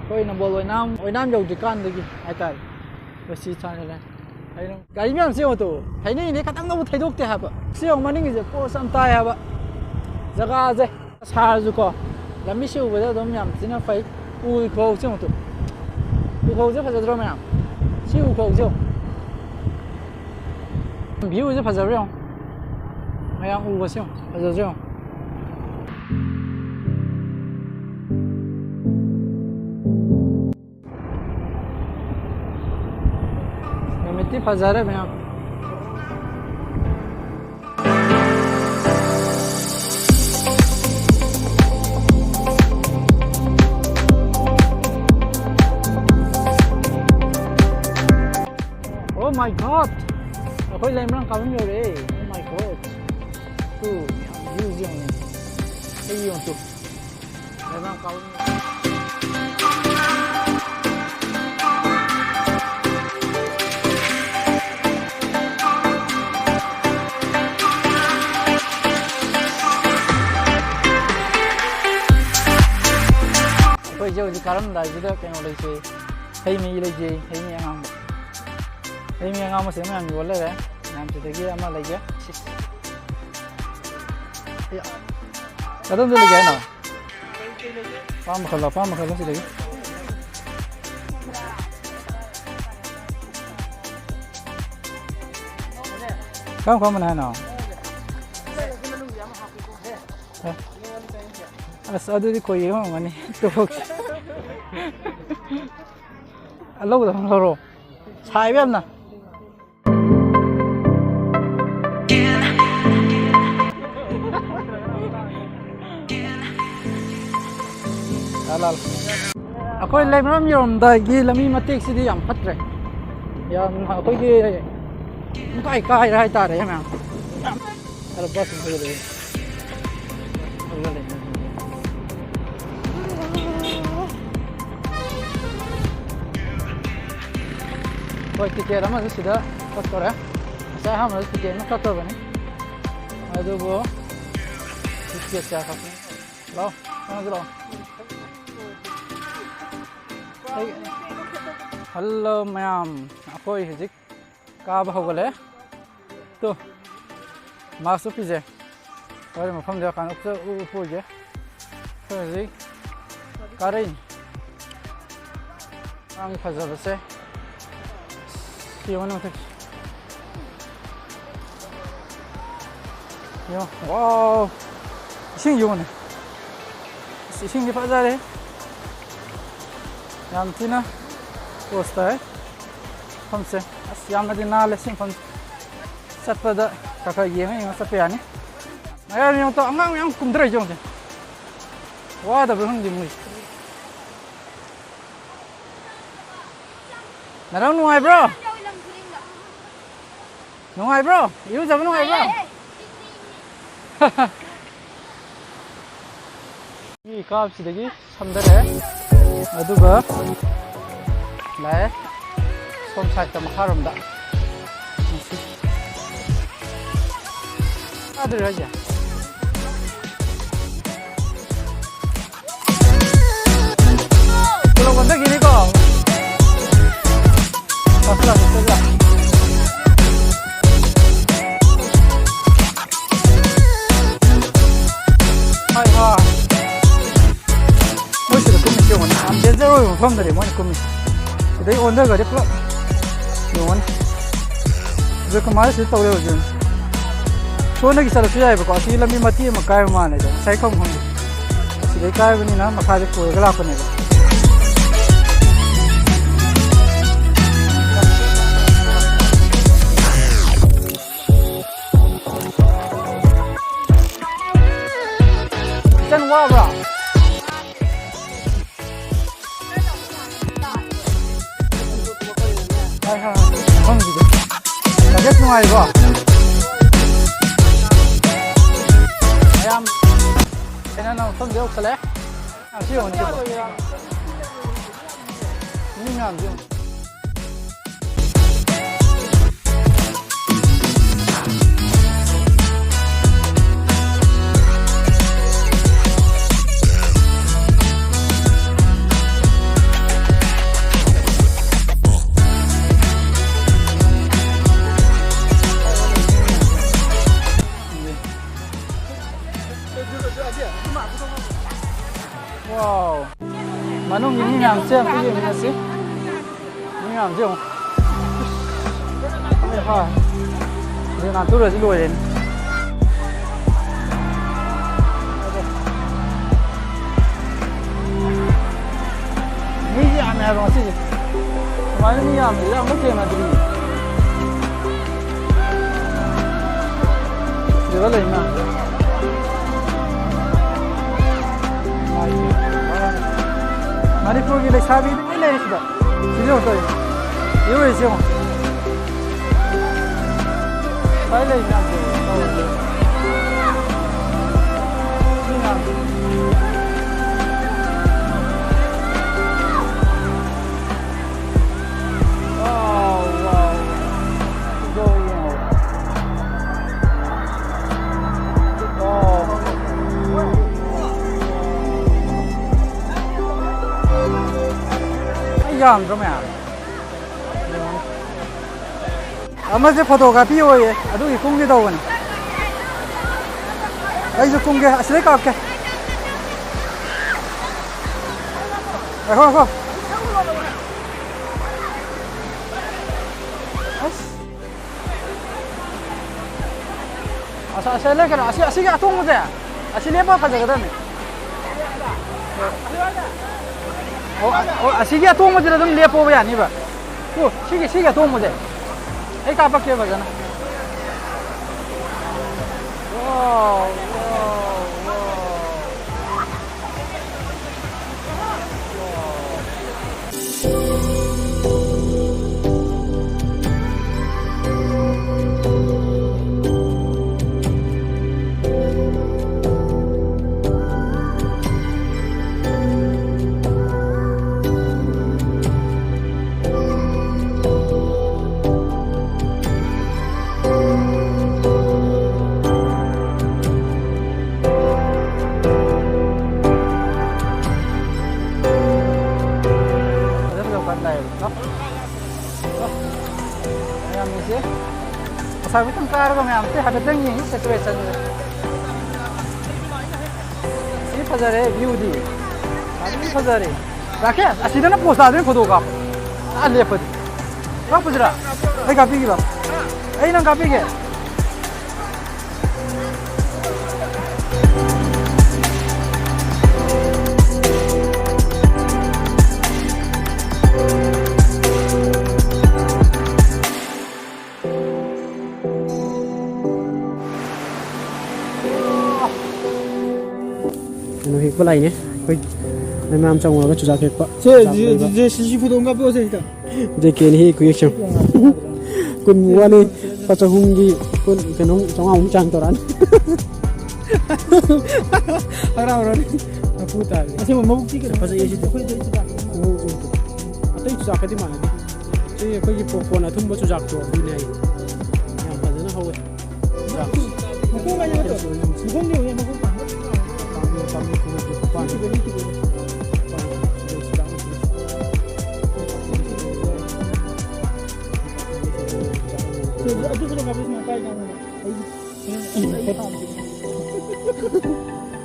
Koi na bol oinam jau dikan lagi. Aitar. Basi chana la. Ai gari myam se to. Thai ni ne khatang no thai dok te ha ba. Se ong maning je po sam tai ha ba. Jaga je sa ju ko. Lami se u ba da dom myam sina fai. U ko se to. U ko je pha ja dro myam. Se u ko je. View je pha ja rong. Mayang u ko se pha ja rong. Meti pazara ben. Oh my god. Ako'y lemrang kami yore. Oh my god. Tu, use yung. Ay yung tu. Lemrang kami. Jadi karam dah juga kena oleh si, hey mi lagi, hey mi yang am masih mana boleh ya, nam sedegi amal lagi ya. Ya, kadang tu lagi na, pam kalau sedegi. Kamu mana na? Asal tu koi yang mana tu? Lâu rồi không rồi sai biết nè ako'y live ram yung dagi lami matik si diyang patre yan ako'y kai rai tare yan ang alabas mo dito Koi tiket ama sudah kotor ya. Saya hamil tiket nak kotor bani. Aduh bo. Tiket saya kotor. Lo, mana tu lo? Hello ma'am. Aku hijik kah bahu boleh? Tu. Masuk pije. Kalau macam dia kan upur je. Tu hijik. Karin. Ang fazal se. Yung ano ito? Yung, wow! Ising yun eh. Ising di pa dali. Yan tina. Posta eh. Pamse. As yan na din nalasin pam. Sat pa da. Kakagime yung sapian eh. Ngayon yung to. Ang kumdra yung siya. Wow, da berhang di mo. Narang nungay bro. Nungay bro, iu jam nungay bro. Ini kap sedegi samdare. Aduga lai som side ta makharam da. Ada aja. Kalau benda gini kok. Paslah. Zero from the demon coming. They own the good club. You want the commerce is all over. So, next year, because he let me Mati Makai manager. Psycho home. They carve in a Makari for a glass. Then what? Không gì đâu. Là rất ngoài quá. Em. Cái nào không được cái lẽ. Chưa còn chưa. Nhưng làm gì? mèo xem cái gì mà xí mèo gì không mày hỏi giờ làm tôi rồi đi đuổi đến nghĩ gì à mẹ rồi xí mà nghĩ à mày đang mất tiền mà đi giờ có lấy mà Manipur की लेसाबी नहीं ले इसका सीधे होता है ये वैसे हो पहले ही नाम दे Yang tu mana? Amat je fotografi हो ये, अदू ये कुंगे तो बना, ऐसे कुंगे असली का क्या? देखो देखो, असली क्या? असली क्या तुम मुझे? असली apa kerja kita ni? असी क्या तो मुझे तुम ले पो या नहीं बा ओ ठीक है तो मुझे एक आप क्या बजना वाह Sabi tang karo kami amte habis tang ini situation ni. Ini pasare view di. Ini pasare. Rakyat asyik na post ada foto kap. Alih apa? Apa pujera? Kapi kita. Nang kapi ke? nó hiện có này nhé, này mà trong cái chủ giác hiện có. Je si foto enggak boleh kita. Jadi kini kuy macam, kun mua ni pasal hungi kun kenong trong ông trang toran. Orang aku tak. Masih mau buktikan. Pasal ia situ. Atau chủ giác di mana? Jadi kau pergi pokok na tumbuh chủ giác tu di ni. Yang pasal na hawa. Mukung banyak tu. Mukung ni yang mukung. Kami kena depan. Aduh sudah habis makan kamu.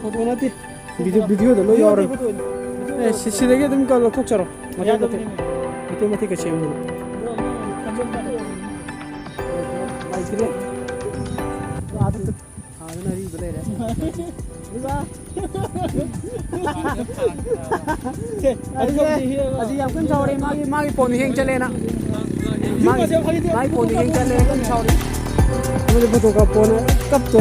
Foto nanti video dah lo ya orang. Sisi lagi tu kalau kau cakap, itu mati kecil dulu. Baik tu. Ada tu. Ada nari boleh dah. Aji yang kan sorry magi poni heng chale na. Magi poni heng chale kan sorry. Mujhe foto ka pona kab to